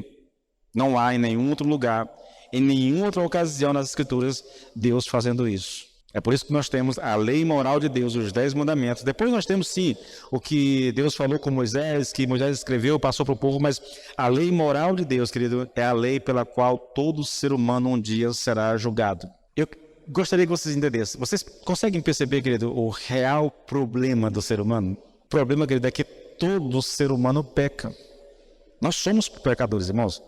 S1: Não há em nenhum outro lugar, em nenhuma outra ocasião nas Escrituras, Deus fazendo isso. É por isso que nós temos a lei moral de Deus, os 10 mandamentos. Depois nós temos, sim, o que Deus falou com Moisés, que Moisés escreveu, passou para o povo, mas a lei moral de Deus, querido, é a lei pela qual todo ser humano um dia será julgado. Eu gostaria que vocês entendessem. Vocês conseguem perceber, querido, o real problema do ser humano? O problema, querido, é que todo ser humano peca. Nós somos pecadores, irmãos.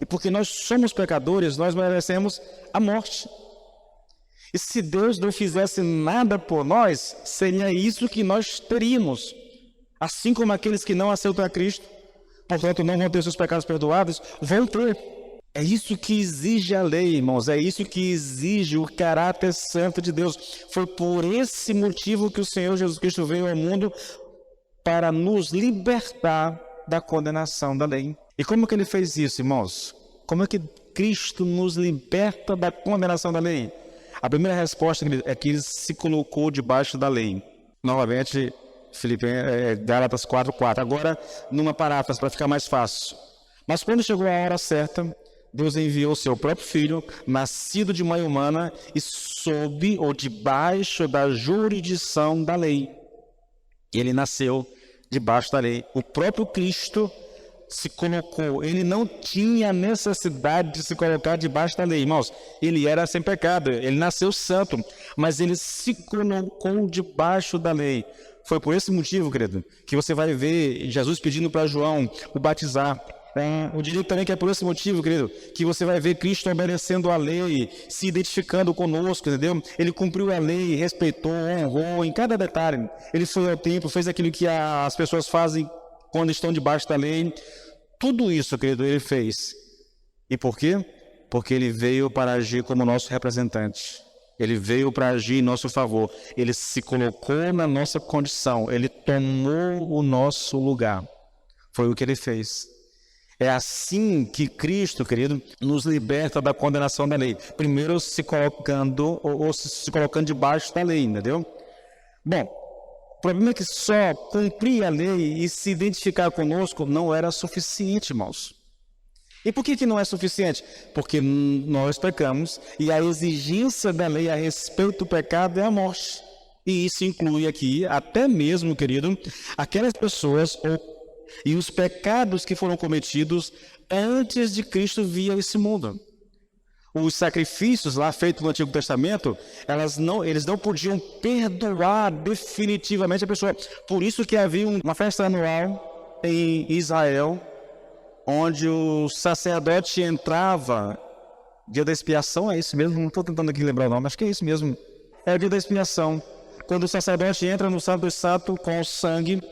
S1: E porque nós somos pecadores, nós merecemos a morte. E se Deus não fizesse nada por nós, seria isso que nós teríamos. Assim como aqueles que não aceitam a Cristo, portanto não vão ter seus pecados perdoados, vão ter. É isso que exige a lei, irmãos. É isso que exige o caráter santo de Deus. Foi por esse motivo que o Senhor Jesus Cristo veio ao mundo, para nos libertar da condenação da lei. E como que ele fez isso, irmãos? Como é que Cristo nos liberta da condenação da lei? A primeira resposta é que ele se colocou debaixo da lei. Novamente, Gálatas 4:4. Agora, numa paráfrase, para ficar mais fácil. Mas quando chegou a hora certa, Deus enviou seu próprio Filho, nascido de mãe humana e sob ou debaixo da jurisdição da lei. Ele nasceu debaixo da lei. O próprio Cristo se colocou, ele não tinha necessidade de se colocar debaixo da lei, irmãos. Ele era sem pecado, ele nasceu santo, mas ele se colocou debaixo da lei. Foi por esse motivo, querido, que você vai ver Jesus pedindo para João o batizar. Eu diria também que é por esse motivo, querido, que você vai ver Cristo obedecendo a lei, se identificando conosco, entendeu? Ele cumpriu a lei, respeitou, honrou em cada detalhe. Ele foi ao templo, fez aquilo que as pessoas fazem quando estão debaixo da lei. Tudo isso, querido, ele fez. E por quê? Porque ele veio para agir como nosso representante. Ele veio para agir em nosso favor. Ele se colocou na nossa condição. Ele tomou o nosso lugar. Foi o que ele fez. É assim que Cristo, querido, nos liberta da condenação da lei. Primeiro se colocando, ou se colocando debaixo da lei, entendeu? Bom, o problema é que só cumprir a lei e se identificar conosco não era suficiente, irmãos. E por que não é suficiente? Porque nós pecamos e a exigência da lei a respeito do pecado é a morte. E isso inclui aqui, até mesmo, querido, aquelas pessoas e os pecados que foram cometidos antes de Cristo vir a esse mundo. Os sacrifícios lá feitos no Antigo Testamento, eles não podiam perdoar definitivamente a pessoa. Por isso que havia uma festa anual em Israel, onde o sacerdote entrava, dia da expiação, é isso mesmo? Não estou tentando aqui lembrar o nome, acho que é isso mesmo. É o dia da expiação, quando o sacerdote entra no Santo dos Santos com o sangue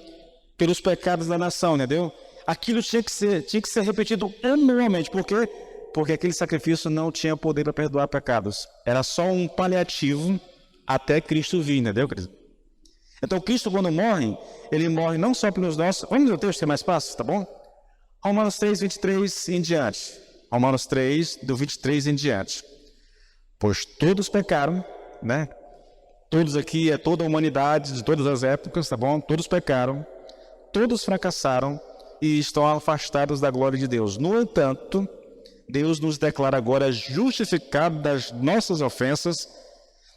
S1: pelos pecados da nação, entendeu? Aquilo tinha que ser repetido anualmente, porque aquele sacrifício não tinha poder para perdoar pecados. Era só um paliativo até Cristo vir, entendeu, querido? Então, Cristo, quando morre, ele morre não só pelos nossos... Vamos ler o texto que é mais fácil, tá bom? Romanos 3, 23 em diante. Romanos 3, do 23 em diante. Pois todos pecaram, né? Todos aqui, é toda a humanidade, de todas as épocas, tá bom? Todos pecaram, todos fracassaram e estão afastados da glória de Deus. No entanto, Deus nos declara agora justificado das nossas ofensas,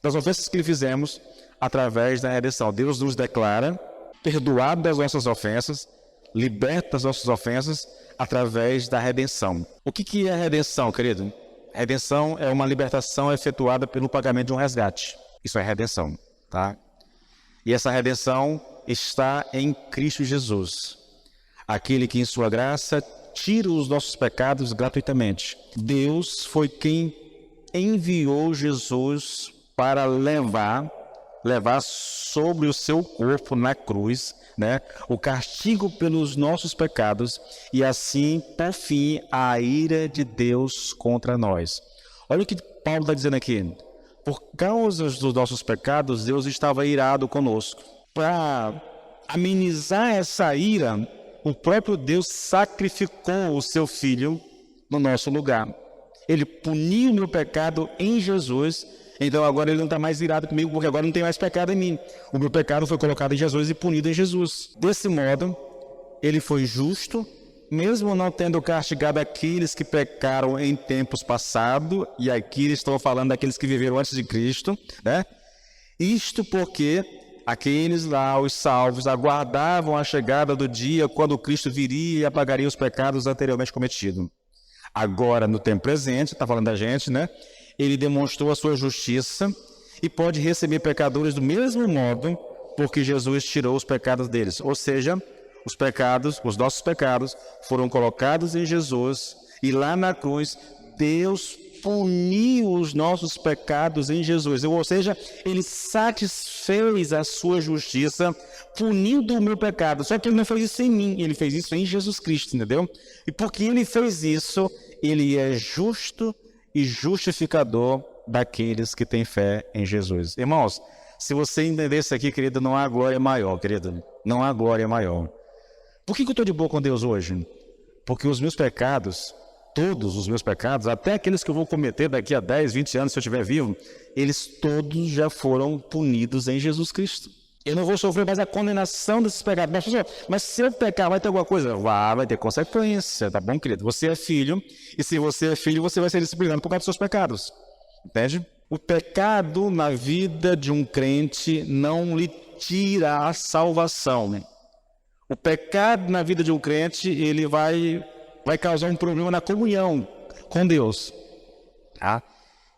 S1: das ofensas que lhe fizemos, através da redenção. Deus nos declara perdoado das nossas ofensas, liberto das nossas ofensas, através da redenção. O que é a redenção, querido? A redenção é uma libertação efetuada pelo pagamento de um resgate. Isso é redenção, tá? E essa redenção está em Cristo Jesus, aquele que em sua graça tira os nossos pecados gratuitamente. Deus foi quem enviou Jesus para levar sobre o seu corpo na cruz, né, o castigo pelos nossos pecados e assim, por fim, a ira de Deus contra nós. Olha o que Paulo está dizendo aqui. por causa dos nossos pecados, Deus estava irado conosco. Para amenizar essa ira, o próprio Deus sacrificou o seu Filho no nosso lugar. Ele puniu o meu pecado em Jesus, então agora ele não está mais irado comigo, porque agora não tem mais pecado em mim. O meu pecado foi colocado em Jesus e punido em Jesus. Desse modo, ele foi justo, mesmo não tendo castigado aqueles que pecaram em tempos passados, e aqui estou falando daqueles que viveram antes de Cristo, né? Isto porque aqueles lá, os salvos, aguardavam a chegada do dia quando Cristo viria e apagaria os pecados anteriormente cometidos. Agora, no tempo presente, está falando da gente, né? Ele demonstrou a sua justiça e pode receber pecadores do mesmo modo, porque Jesus tirou os pecados deles. Ou seja, os pecados, os nossos pecados, foram colocados em Jesus e lá na cruz, Deus puniu os nossos pecados em Jesus. Ou seja, ele satisfez a sua justiça punindo o meu pecado. Só que ele não fez isso em mim, ele fez isso em Jesus Cristo, entendeu? E porque ele fez isso, ele é justo e justificador daqueles que têm fé em Jesus. Irmãos, se você entender isso aqui, querido, não há glória maior, querido. Não há glória maior. Por que eu estou de boa com Deus hoje? Porque os meus pecados, todos os meus pecados, até aqueles que eu vou cometer daqui a 10, 20 anos, se eu estiver vivo, eles todos já foram punidos em Jesus Cristo. Eu não vou sofrer mais a condenação desses pecados. Mas se eu pecar, vai ter alguma coisa? Vai ter consequência, tá bom, querido? Você é filho, e se você é filho, você vai ser disciplinado por causa dos seus pecados. Entende? O pecado na vida de um crente não lhe tira a salvação, né? O pecado na vida de um crente, ele vai causar um problema na comunhão com Deus. Tá?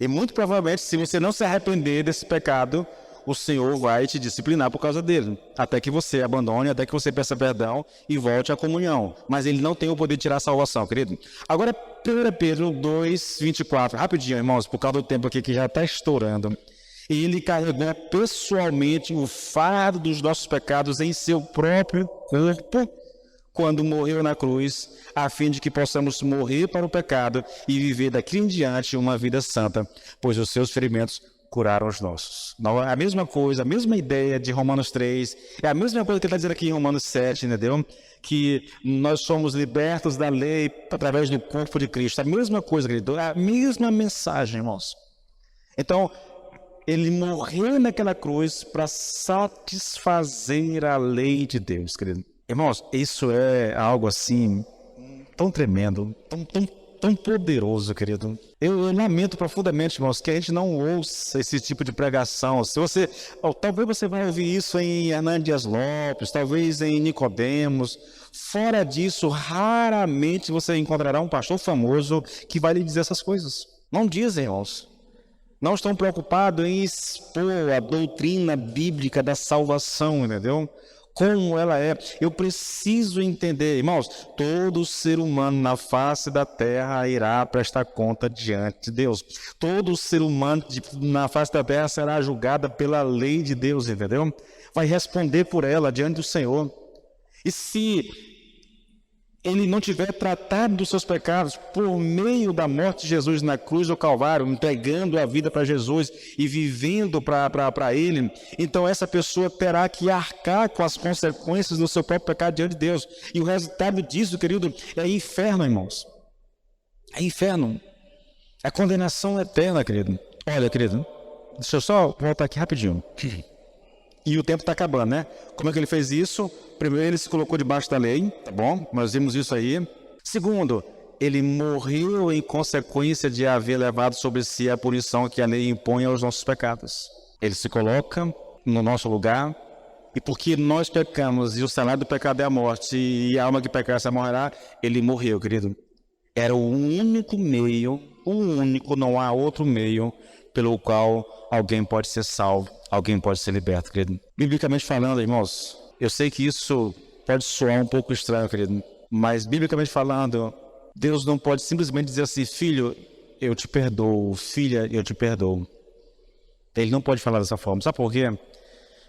S1: E muito provavelmente, se você não se arrepender desse pecado, o Senhor vai te disciplinar por causa dele. Até que você abandone, até que você peça perdão e volte à comunhão. Mas ele não tem o poder de tirar a salvação, querido. Agora, 1 Pedro 2, 24. Rapidinho, irmãos, por causa do tempo aqui que já está estourando. Ele carregou pessoalmente o fardo dos nossos pecados em seu próprio corpo, quando morreu na cruz, a fim de que possamos morrer para o pecado e viver daqui em diante uma vida santa, pois os seus ferimentos curaram os nossos. Não, é a mesma coisa, a mesma ideia de Romanos 3, é a mesma coisa que ele está dizendo aqui em Romanos 7, entendeu? Que nós somos libertos da lei através do corpo de Cristo. A mesma coisa, querido, a mesma mensagem, irmãos. Então, ele morreu naquela cruz para satisfazer a lei de Deus, querido. Irmãos, isso é algo assim, tão tremendo, tão poderoso, querido. Eu lamento profundamente, irmãos, que a gente não ouça esse tipo de pregação. Se você, talvez você vai ouvir isso em Hernán Dias Lopes, talvez em Nicodemos. Fora disso, raramente você encontrará um pastor famoso que vai lhe dizer essas coisas. Não dizem, irmãos. Não estão preocupados em expor a doutrina bíblica da salvação, entendeu? Como ela é. Eu preciso entender, irmãos, todo ser humano na face da terra irá prestar conta diante de Deus. Todo ser humano na face da terra será julgado pela lei de Deus, entendeu? Vai responder por ela diante do Senhor. E se ele não tiver tratado dos seus pecados por meio da morte de Jesus na cruz do Calvário, entregando a vida para Jesus e vivendo para Ele, então essa pessoa terá que arcar com as consequências do seu próprio pecado diante de Deus. E o resultado disso, querido, é inferno, irmãos. É inferno. É condenação eterna, querido. Olha, querido, deixa eu só voltar aqui rapidinho. E o tempo está acabando, né? Como é que ele fez isso? Primeiro, ele se colocou debaixo da lei, tá bom? Nós vimos isso aí. Segundo, ele morreu em consequência de haver levado sobre si a punição que a lei impõe aos nossos pecados. Ele se coloca no nosso lugar, e porque nós pecamos, e o salário do pecado é a morte, e a alma que pecar essa morrerá, ele morreu, querido. Era o único meio, não há outro meio pelo qual alguém pode ser salvo, alguém pode ser liberto, querido. Biblicamente falando, irmãos, eu sei que isso pode soar um pouco estranho, querido, mas biblicamente falando, Deus não pode simplesmente dizer assim, filho, eu te perdoo, filha, eu te perdoo. Ele não pode falar dessa forma. Sabe por quê?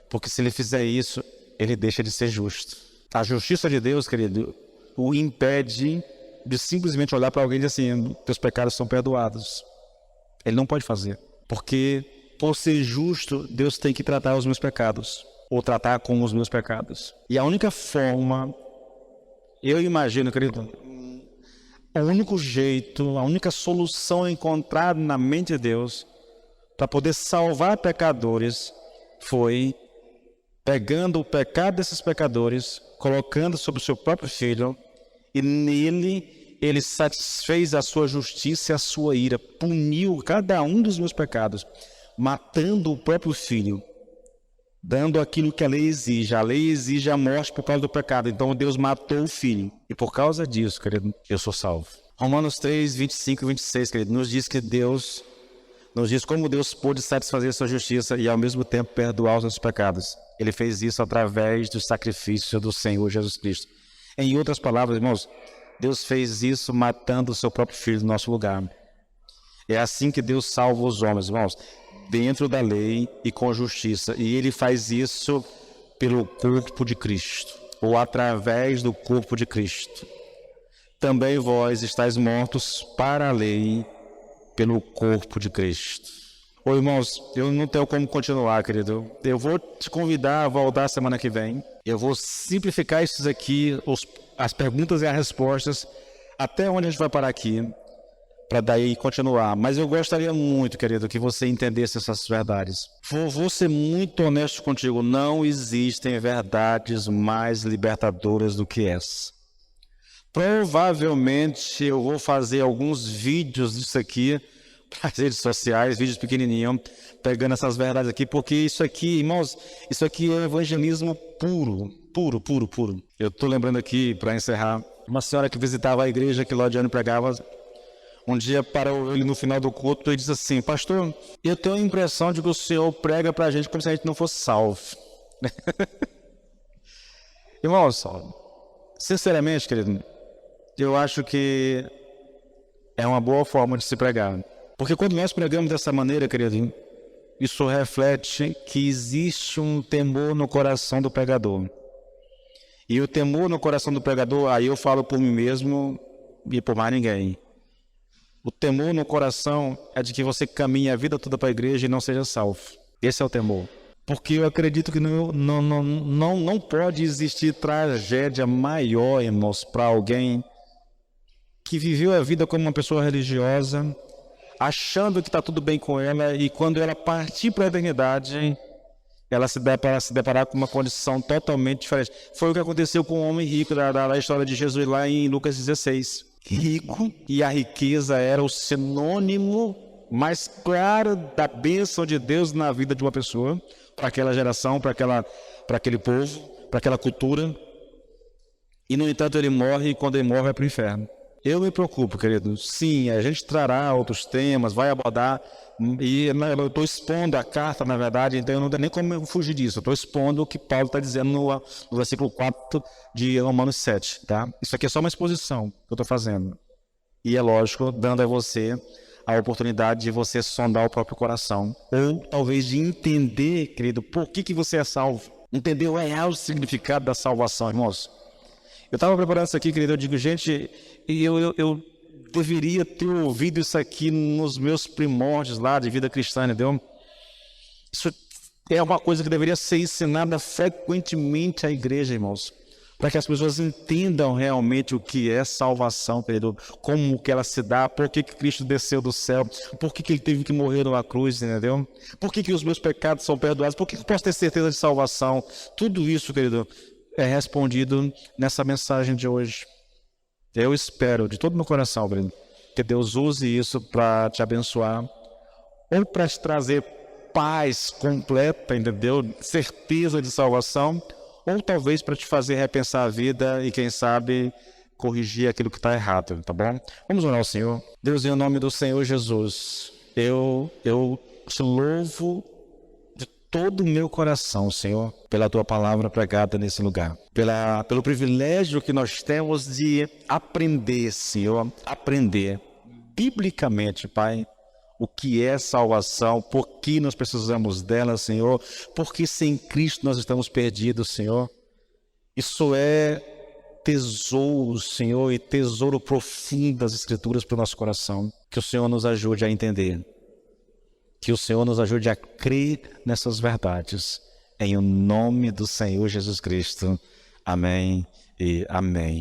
S1: Porque se ele fizer isso, ele deixa de ser justo. A justiça de Deus, querido, o impede de simplesmente olhar para alguém e dizer assim, teus pecados são perdoados. Ele não pode fazer, porque por ser justo, Deus tem que tratar os meus pecados, ou tratar com os meus pecados. E a única forma, eu imagino, querido, o único jeito, a única solução encontrada na mente de Deus para poder salvar pecadores foi pegando o pecado desses pecadores, colocando sobre o seu próprio filho, e nele ele satisfez a sua justiça e a sua ira, puniu cada um dos meus pecados, matando o próprio filho, dando aquilo que a lei exige. A lei exige a morte por causa do pecado, então Deus matou o filho, e por causa disso, querido, eu sou salvo. Romanos 3, 25 e 26, querido, nos diz como Deus pôde satisfazer a sua justiça e ao mesmo tempo perdoar os nossos pecados. Ele fez isso através do sacrifício do Senhor Jesus Cristo. Em outras palavras, irmãos, Deus fez isso matando o seu próprio filho no nosso lugar. É assim que Deus salva os homens, irmãos, dentro da lei e com justiça. E Ele faz isso pelo corpo de Cristo, ou através do corpo de Cristo. Também vós estáis mortos para a lei pelo corpo de Cristo. Ô irmãos, eu não tenho como continuar, querido. Eu vou te convidar a voltar semana que vem. Eu vou simplificar isso aqui, as perguntas e as respostas, até onde a gente vai parar aqui, para daí continuar. Mas eu gostaria muito, querido, que você entendesse essas verdades. Vou ser muito honesto contigo. Não existem verdades mais libertadoras do que essa. Provavelmente eu vou fazer alguns vídeos disso aqui para as redes sociais, vídeos pequenininhos, pegando essas verdades aqui, porque isso aqui, irmãos, isso aqui é evangelismo puro. Eu estou lembrando aqui, para encerrar, uma senhora que visitava a igreja que Laudiano pregava, um dia parou ele no final do culto e disse assim: pastor, eu tenho a impressão de que o senhor prega para a gente como se a gente não fosse salvo. Irmãos, sinceramente, querido, eu acho que é uma boa forma de se pregar. Porque quando nós pregamos dessa maneira, querido, isso reflete que existe um temor no coração do pregador. E o temor no coração do pregador, aí eu falo por mim mesmo e por mais ninguém. O temor no coração é de que você caminhe a vida toda para a igreja e não seja salvo. Esse é o temor. Porque eu acredito que não pode existir tragédia maior, irmãos, para alguém que viveu a vida como uma pessoa religiosa, achando que está tudo bem com ela, e quando ela partir para a eternidade, ela se deparar com uma condição totalmente diferente. Foi o que aconteceu com o homem rico da história de Jesus lá em Lucas 16. Rico, e a riqueza era o sinônimo mais claro da bênção de Deus na vida de uma pessoa, para aquela geração, para aquele povo, para aquela cultura. E no entanto ele morre, e quando ele morre vai para o inferno. Eu me preocupo, querido. Sim, a gente trará outros temas, vai abordar, e eu estou expondo a carta, na verdade, então eu não tenho nem como fugir disso. Eu estou expondo o que Paulo está dizendo no versículo 4 de Romanos 7, tá? Isso aqui é só uma exposição que eu estou fazendo. E é lógico, dando a você a oportunidade de você sondar o próprio coração, ou talvez de entender, querido, por que você é salvo. Entender o real significado da salvação, irmãos. Eu estava preparando isso aqui, querido, eu digo, gente, eu deveria ter ouvido isso aqui nos meus primórdios lá de vida cristã, entendeu? Isso é uma coisa que deveria ser ensinada frequentemente à igreja, irmãos, para que as pessoas entendam realmente o que é salvação, querido, como que ela se dá, por que Cristo desceu do céu, por que ele teve que morrer numa cruz, entendeu? Por que os meus pecados são perdoados, por que eu posso ter certeza de salvação? Tudo isso, querido, é respondido nessa mensagem de hoje. Eu espero de todo meu coração, querido, que Deus use isso para te abençoar, ou para te trazer paz completa, entendeu? Certeza de salvação, ou talvez para te fazer repensar a vida e, quem sabe, corrigir aquilo que está errado, tá bom? Vamos orar ao Senhor. Deus, em nome do Senhor Jesus, eu te louvo de todo o meu coração, Senhor, pela tua palavra pregada nesse lugar, pelo privilégio que nós temos de aprender, Senhor, aprender biblicamente, Pai, o que é salvação, por que nós precisamos dela, Senhor, porque sem Cristo nós estamos perdidos, Senhor. Isso é tesouro, Senhor, e tesouro profundo das Escrituras para o nosso coração. Que o Senhor nos ajude a entender. Que o Senhor nos ajude a crer nessas verdades. Em o nome do Senhor Jesus Cristo. Amém e amém.